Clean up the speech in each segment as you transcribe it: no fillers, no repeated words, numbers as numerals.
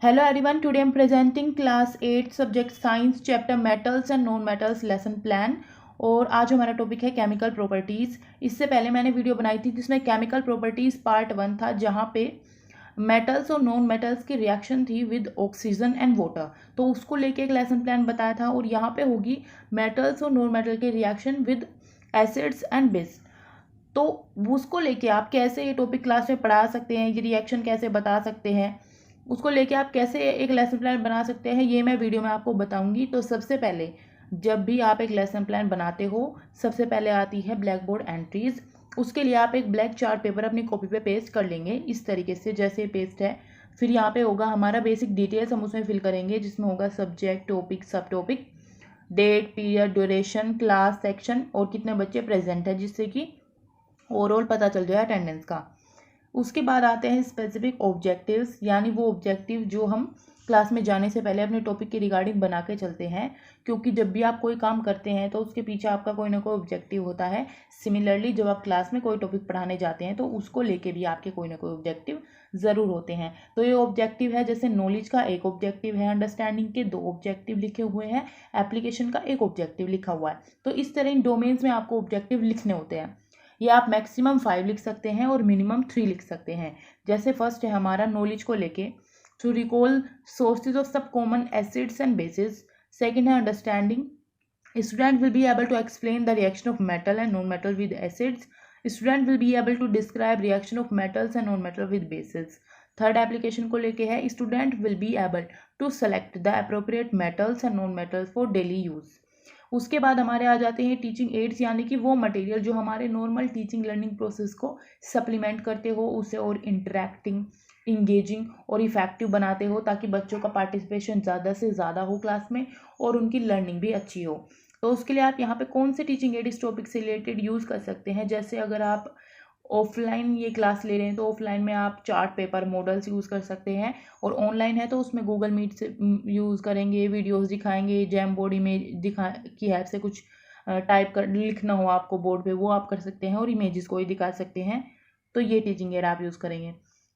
Hello everyone, today I am presenting class 8 subject science chapter metals and non metals lesson plan। और आज हमारा topic है chemical properties. इससे पहले मैंने वीडियो बनाई थी जिसमें केमिकल प्रॉपर्टीज़ पार्ट 1 था, जहाँ पे मेटल्स और नॉन मेटल्स की रिएक्शन थी विद ऑक्सीजन एंड वाटर, तो उसको लेके एक लेसन प्लान बताया था। और यहाँ पे होगी मेटल्स और नॉन मेटल की reaction with acids and base. तो उसको लेके आप कैसे ये टॉपिक क्लास में पढ़ा सकते हैं, ये रिएक्शन कैसे बता सकते हैं, उसको लेके आप कैसे एक लेसन प्लान बना सकते हैं, ये मैं वीडियो में आपको बताऊंगी। तो सबसे पहले जब भी आप एक लेसन प्लान बनाते हो, सबसे पहले आती है ब्लैक बोर्ड एंट्रीज। उसके लिए आप एक ब्लैक चार्ट पेपर अपनी कॉपी पे पेस्ट कर लेंगे इस तरीके से जैसे पेस्ट है। फिर यहाँ पे होगा हमारा बेसिक डिटेल्स, हम उसमें फिल करेंगे, जिसमें होगा subject, topic, sub topic, date, period, duration, class, section और कितने बच्चे प्रेजेंट है, जिससे कि ओवरऑल पता चल जाए अटेंडेंस का। उसके बाद आते हैं स्पेसिफिक ऑब्जेक्टिव्स, यानी वो ऑब्जेक्टिव जो हम क्लास में जाने से पहले अपने टॉपिक के रिगार्डिंग बना के चलते हैं, क्योंकि जब भी आप कोई काम करते हैं तो उसके पीछे आपका कोई ना कोई ऑब्जेक्टिव होता है। सिमिलरली जब आप क्लास में कोई टॉपिक पढ़ाने जाते हैं तो उसको लेके भी आपके कोई ना कोई ऑब्जेक्टिव ज़रूर होते हैं। तो ये ऑब्जेक्टिव है, जैसे नॉलेज का एक ऑब्जेक्टिव है, अंडरस्टैंडिंग के 2 ऑब्जेक्टिव लिखे हुए हैं, एप्लीकेशन का एक ऑब्जेक्टिव लिखा हुआ है। तो इस तरह इन डोमेन्स में आपको ऑब्जेक्टिव लिखने होते हैं। ये आप मैक्सिमम 5 लिख सकते हैं और मिनिमम 3 लिख सकते हैं। जैसे फर्स्ट है हमारा नॉलेज को लेके, टू रिकॉल सोर्सेज ऑफ सब common acids and bases. Second है understanding, student will be able to explain the reaction of metal and non metal with acids. Student will be able to describe reaction of metals and non metal with bases. Third application को लेके है, student will be able to select the appropriate metals and non metals for daily use. उसके बाद हमारे आ जाते हैं teaching ads, यानी कि वो मटेरियल जो हमारे नॉर्मल टीचिंग लर्निंग प्रोसेस को सप्लीमेंट करते हो, उसे और इंटरेक्टिंग, इंगेजिंग और इफेक्टिव बनाते हो, ताकि बच्चों का पार्टिसिपेशन ज़्यादा से ज़्यादा हो क्लास में और उनकी लर्निंग भी अच्छी हो। तो उसके लिए आप यहाँ पे कौन से टीचिंग एड इस टॉपिक से रिलेटेड यूज़ कर सकते हैं। जैसे अगर आप ऑफलाइन ये क्लास ले रहे हैं तो ऑफलाइन में आप चार्ट पेपर मॉडल्स यूज़ कर सकते हैं, और ऑनलाइन है तो उसमें गूगल मीट से यूज़ करेंगे, वीडियोस दिखाएंगे, जैम बोर्ड इमेज दिखा की हेल्प से कुछ टाइप कर लिखना हो आपको बोर्ड पे, वो आप कर सकते हैं, और इमेजेस को ही दिखा सकते हैं। तो ये टीचिंग एड आप यूज़ करेंगे।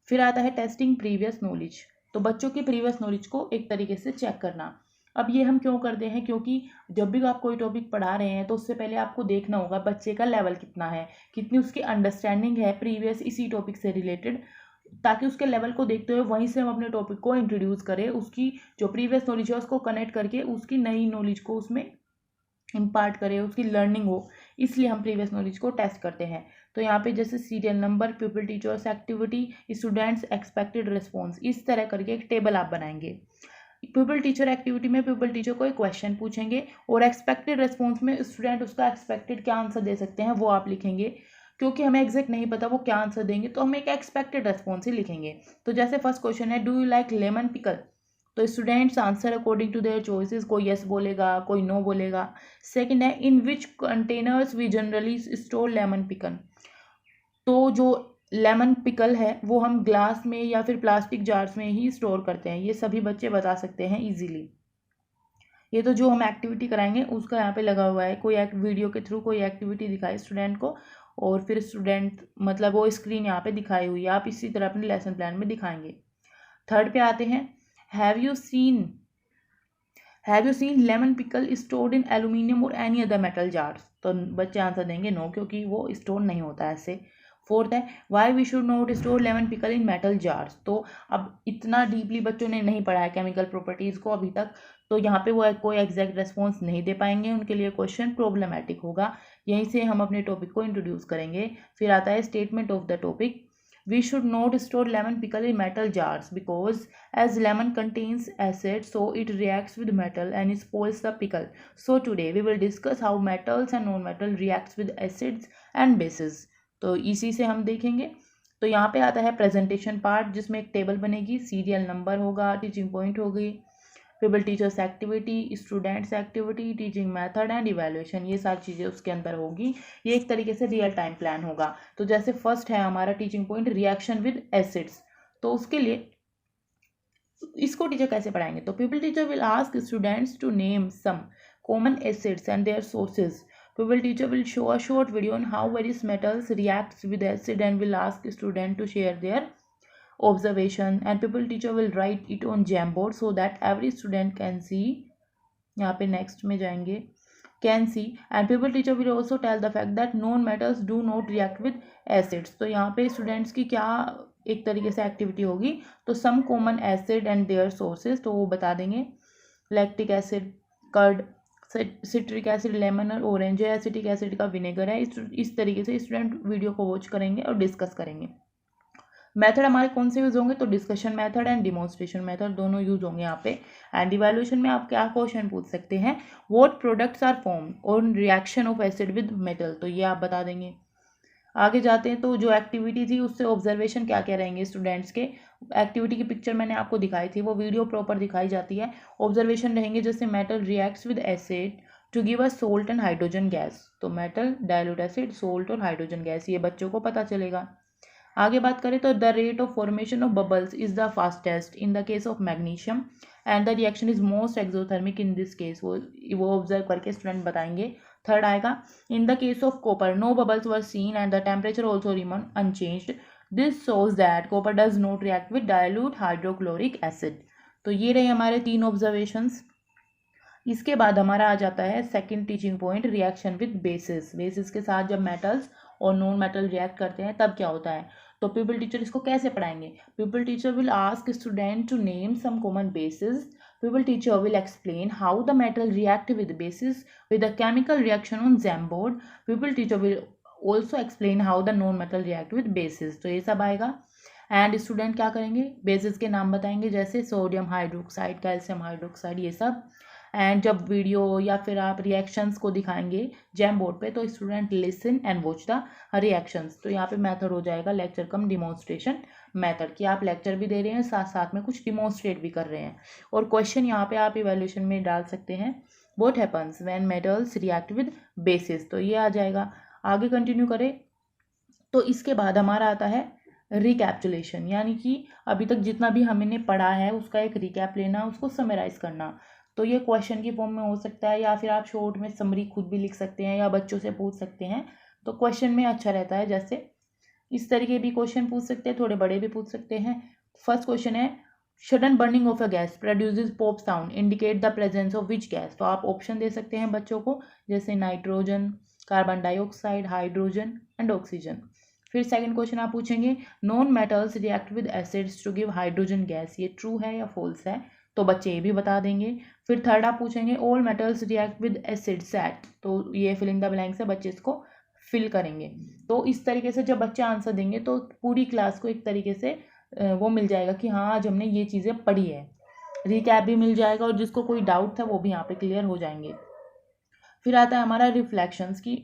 फिर आता है टेस्टिंग प्रीवियस नॉलेज, तो बच्चों की प्रीवियस नॉलेज को एक तरीके से चेक करना। अब ये हम क्यों करते हैं, क्योंकि जब भी आप कोई टॉपिक पढ़ा रहे हैं तो उससे पहले आपको देखना होगा बच्चे का लेवल कितना है, कितनी उसकी अंडरस्टैंडिंग है प्रीवियस इसी टॉपिक से रिलेटेड, ताकि उसके लेवल को देखते हुए वहीं से हम अपने टॉपिक को इंट्रोड्यूस करें, उसकी जो प्रीवियस नॉलेज है उसको कनेक्ट करके उसकी नई नॉलेज को उसमें इम्पार्ट करें, उसकी लर्निंग हो। इसलिए हम प्रीवियस नॉलेज को टेस्ट करते हैं। तो यहाँ पे जैसे serial number, people teachers activity, students expected response, इस तरह करके एक टेबल आप बनाएंगे। पीपल टीचर एक्टिविटी में पीपल टीचर को एक क्वेश्चन पूछेंगे, और एक्सपेक्टेड रिस्पॉन्स में स्टूडेंट उसका एक्सपेक्टेड क्या आंसर दे सकते हैं वो आप लिखेंगे। क्योंकि हमें एग्जैक्ट नहीं पता वो क्या आंसर देंगे, तो हम एक एक्सपेक्टेड रिस्पॉन्स ही लिखेंगे। तो जैसे फर्स्ट क्वेश्चन है, do you like lemon pickle, तो students answer according to their choices, कोई यस बोलेगा, कोई नो बोलेगा। सेकंड है, in which containers we generally store lemon pickle, तो जो लेमन पिकल है वो हम ग्लास में या फिर प्लास्टिक जार्स में ही स्टोर करते हैं। ये सभी बच्चे बता सकते हैं इजीली। ये तो जो हम एक्टिविटी कराएंगे उसका यहाँ पे लगा हुआ है, कोई वीडियो के थ्रू कोई एक्टिविटी दिखाए स्टूडेंट को, और फिर स्टूडेंट मतलब वो स्क्रीन यहाँ पे दिखाई हुई है, आप इसी तरह अपने लेसन प्लान में दिखाएंगे। थर्ड पे आते हैं, have you seen lemon pickle stored in aluminium और एनी अदर मेटल जार्स, तो बच्चे आंसर देंगे नो, क्योंकि वो स्टोर नहीं होता है ऐसे। फोर्थ है, why we should not store lemon pickle in metal jars, तो अब इतना डीपली बच्चों ने नहीं पढ़ा है केमिकल प्रॉपर्टीज़ को अभी तक, तो यहाँ पे वो कोई एग्जैक्ट रेस्पॉन्स नहीं दे पाएंगे, उनके लिए क्वेश्चन प्रॉब्लमैटिक होगा। यहीं से हम अपने टॉपिक को इंट्रोड्यूस करेंगे। फिर आता है statement of the topic, we should not store lemon pickle in metal jars because as lemon contains acid, so it reacts with metal and spoils the pickle. So today we will discuss how metals and non-metal reacts with acids and bases. तो इसी से हम देखेंगे। तो यहाँ पे आता है प्रेजेंटेशन पार्ट, जिसमें एक टेबल बनेगी, सीरियल नंबर होगा, टीचिंग पॉइंट होगी, people teachers activity, students activity, teaching method and evaluation, ये सारी चीज़ें उसके अंदर होगी। ये एक तरीके से रियल टाइम प्लान होगा। तो जैसे फर्स्ट है हमारा teaching point, reaction with acids, तो उसके लिए इसको टीचर कैसे पढ़ाएंगे, तो pupil teacher will ask students to name some common acids and their sources. Pupil teacher will show a short video on how various metals reacts with acid and will ask student to share their observation and pupil teacher will write it on Jamboard so that every student can see. यहाँ पे next में जाएंगे, can see, and pupil teacher will also tell the fact that known metals do not react with acids. तो यहाँ पे students की क्या एक तरीके से एक्टिविटी होगी, तो some common acid and their sources, तो वो बता देंगे, lactic acid, curd, citric acid lemon और ऑरेंज है, एसिटिक एसिड का विनेगर है। इस तरीके से स्टूडेंट वीडियो को वॉच करेंगे और डिस्कस करेंगे। मेथड हमारे कौन से यूज़ होंगे, तो discussion method and demonstration method दोनों यूज़ होंगे यहाँ पे। एंड इवैल्यूएशन में आप क्या क्वेश्चन पूछ सकते हैं, what products are form on reaction of acid with metal, तो ये आप बता देंगे। आगे जाते हैं, तो जो एक्टिविटी थी उससे ऑब्जर्वेशन क्या क्या रहेंगे स्टूडेंट्स के। एक्टिविटी की पिक्चर मैंने आपको दिखाई थी, वो वीडियो प्रॉपर दिखाई जाती है। ऑब्जर्वेशन रहेंगे जैसे metal reacts with acid to give a salt and hydrogen gas, तो मेटल, डाइल्यूट एसिड, सोल्ट और हाइड्रोजन गैस, ये बच्चों को पता चलेगा। आगे बात करें तो the rate of formation of bubbles is the fastest in the case of magnesium and the reaction is most exothermic in this case, वो ऑब्जर्व करके स्टूडेंट बताएंगे। थर्ड आएगा, in the case of copper no bubbles were seen and the temperature also remain unchanged, this shows that copper does not react with dilute hydrochloric acid. तो ये रहे हमारे 3 observations. इसके बाद हमारा आ जाता है second teaching point, reaction with basis. Basis के साथ जब मेटल्स और नॉन मेटल रिएक्ट करते हैं तब क्या होता है, तो पीपल टीचर इसको कैसे पढ़ाएंगे। Pupil teacher will ask student to name some common bases, pupil teacher will explain how the metal react with basis with a chemical reaction on Jamboard. Pupil teacher will also explain how the non metal react with basis, तो ये सब आएगा। And student क्या करेंगे, basis के नाम बताएंगे जैसे सोडियम हाइड्रोक्साइड, कैल्शियम हाइड्रोक्साइड, ये सब। एंड जब वीडियो या फिर आप रिएक्शंस को दिखाएंगे जैम बोर्ड पे, तो student listen and watch the reactions. तो यहाँ पे मेथड हो जाएगा लेक्चर कम डिमॉन्स्ट्रेशन मेथड, कि आप लेक्चर भी दे रहे हैं साथ साथ में कुछ डिमॉन्स्ट्रेट भी कर रहे हैं। और क्वेश्चन यहाँ पे आप इवैल्यूएशन में डाल सकते हैं, what happens when metals react with basis, तो ये आ जाएगा। आगे कंटिन्यू करें तो इसके बाद हमारा आता है रिकैप्चुलेशन, यानी कि अभी तक जितना भी हमने पढ़ा है उसका एक रिकैप लेना, उसको समराइज करना। तो ये क्वेश्चन की फॉर्म में हो सकता है, या फिर आप शॉर्ट में समरी खुद भी लिख सकते हैं, या बच्चों से पूछ सकते हैं। तो क्वेश्चन में अच्छा रहता है, जैसे इस तरीके भी क्वेश्चन पूछ सकते हैं, थोड़े बड़े भी पूछ सकते हैं। फर्स्ट क्वेश्चन है, sudden burning of a gas produces pop sound, indicate the presence of which gas. तो आप ऑप्शन दे सकते हैं बच्चों को, जैसे nitrogen, carbon dioxide, hydrogen and oxygen. फिर सेकंड क्वेश्चन आप पूछेंगे, non metals react with acids to give hydrogen gas, ये ट्रू है या फॉल्स है, तो बच्चे ये भी बता देंगे। फिर थर्ड आप पूछेंगे, all metals react with acids at, तो ये फिल इन द ब्लैंक्स है, बच्चे इसको फिल करेंगे। तो इस तरीके से जब बच्चे आंसर देंगे तो पूरी क्लास को एक तरीके से वो मिल जाएगा कि हाँ आज हमने ये चीज़ें पढ़ी है, रिकैप भी मिल जाएगा, और जिसको कोई डाउट था वो भी यहाँ पे क्लियर हो जाएंगे। फिर आता है हमारा रिफ्लेक्शंस की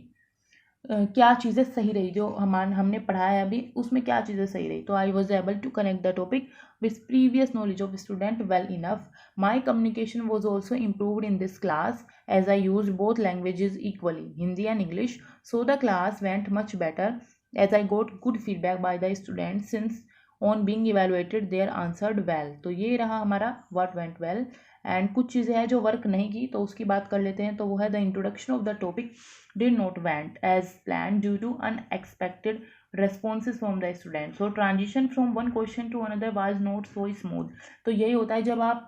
क्या चीज़ें सही रही, जो हमने पढ़ाया अभी उसमें क्या चीज़ें सही रही। तो I was able to connect the topic with previous knowledge of student well enough, my communication was also improved in this class as I use both languages equally, Hindi and English, so the class went much better as I got good feedback by the student since on being evaluated their answered well. तो ये रहा हमारा what went well. And कुछ चीज़ें हैं जो work नहीं की, तो उसकी बात कर लेते हैं। तो वो है the introduction of the topic did not went as planned due to unexpected responses from the student, so transition from one question to another was not so smooth। तो यही होता है जब आप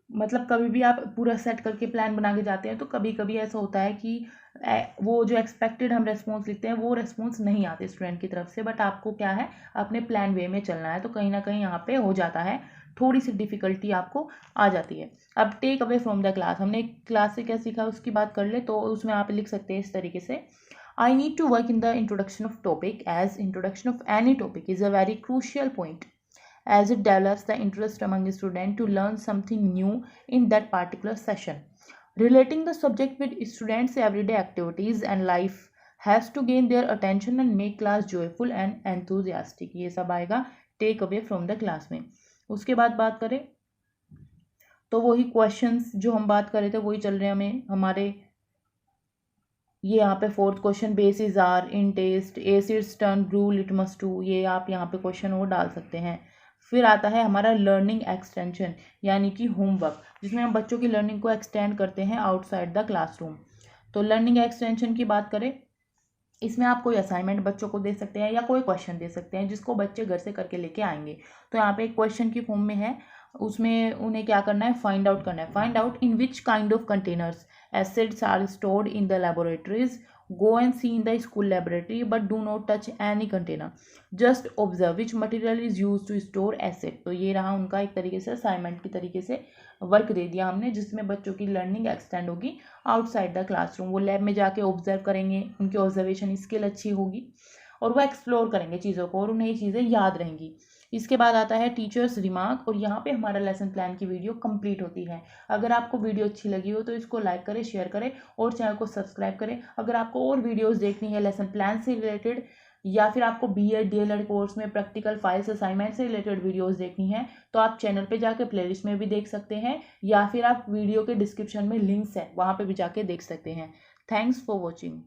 मतलब कभी भी आप पूरा सेट करके प्लान बना के जाते हैं, तो कभी कभी ऐसा होता है कि वो जो एक्सपेक्टेड हम रेस्पॉन्स लिखते हैं वो रेस्पॉन्स नहीं आते स्टूडेंट की तरफ से, बट आपको क्या है अपने प्लान वे में चलना है, तो कहीं ना कहीं यहाँ पे हो जाता है, थोड़ी सी डिफिकल्टी आपको आ जाती है। अब take away from the class, हमने क्लास से क्या सीखा उसकी बात कर ले, तो उसमें आप लिख सकते हैं इस तरीके से, I need to work in the introduction of topic as introduction of any topic is a very crucial point as it develops the interest among students to learn something new in that particular session. Relating the subject with students' everyday activities and life has to gain their attention and make class joyful and enthusiastic। ये सब आएगा take away from the class में। उसके बाद बात करें तो वही क्वेश्चंस जो हम बात कर रहे थे वही चल रहे हैं हमें हमारे। ये यहाँ पे fourth question, bases are in test, acids turn blue litmus to, ये आप यहाँ पे क्वेश्चन वो डाल सकते हैं। फिर आता है हमारा लर्निंग एक्सटेंशन, यानी कि होमवर्क, जिसमें हम बच्चों की लर्निंग को एक्सटेंड करते हैं आउटसाइड द क्लासरूम। तो लर्निंग एक्सटेंशन की बात करें, इसमें आप कोई असाइनमेंट बच्चों को दे सकते हैं या कोई क्वेश्चन दे सकते हैं जिसको बच्चे घर से करके लेके आएंगे। तो यहाँ पे एक क्वेश्चन की फॉर्म में है, उसमें उन्हें क्या करना है, फाइंड आउट करना है। Find out in which kind of containers acids are stored in the laboratories, go and see in the school laboratory but do not touch any container, just observe which material is use to store acid. तो ये रहा उनका एक तरीके से assignment की तरीके से वर्क दे दिया हमने, जिसमें बच्चों की लर्निंग एक्सटेंड होगी आउटसाइड द क्लासरूम। वो लैब में जाके ऑब्जर्व करेंगे, उनकी ऑब्जर्वेशन स्किल अच्छी होगी और वो एक्सप्लोर करेंगे चीज़ों को और उन्हें ये चीज़ें याद रहेंगी। इसके बाद आता है टीचर्स रिमार्क, और यहाँ पे हमारा लेसन प्लान की वीडियो कंप्लीट होती है। अगर आपको वीडियो अच्छी लगी हो तो इसको लाइक करें, शेयर करें और चैनल को सब्सक्राइब करें। अगर आपको और वीडियोस देखनी है लेसन प्लान से रिलेटेड, या फिर आपको BEd DLEd कोर्स में प्रैक्टिकल फाइल्स असाइनमेंट से रिलेटेड वीडियोस देखनी है, तो आप चैनल पे जाके प्लेलिस्ट में भी देख सकते हैं, या फिर आप वीडियो के डिस्क्रिप्शन में लिंक्स है वहाँ पे भी जाके देख सकते हैं। Thanks for watching.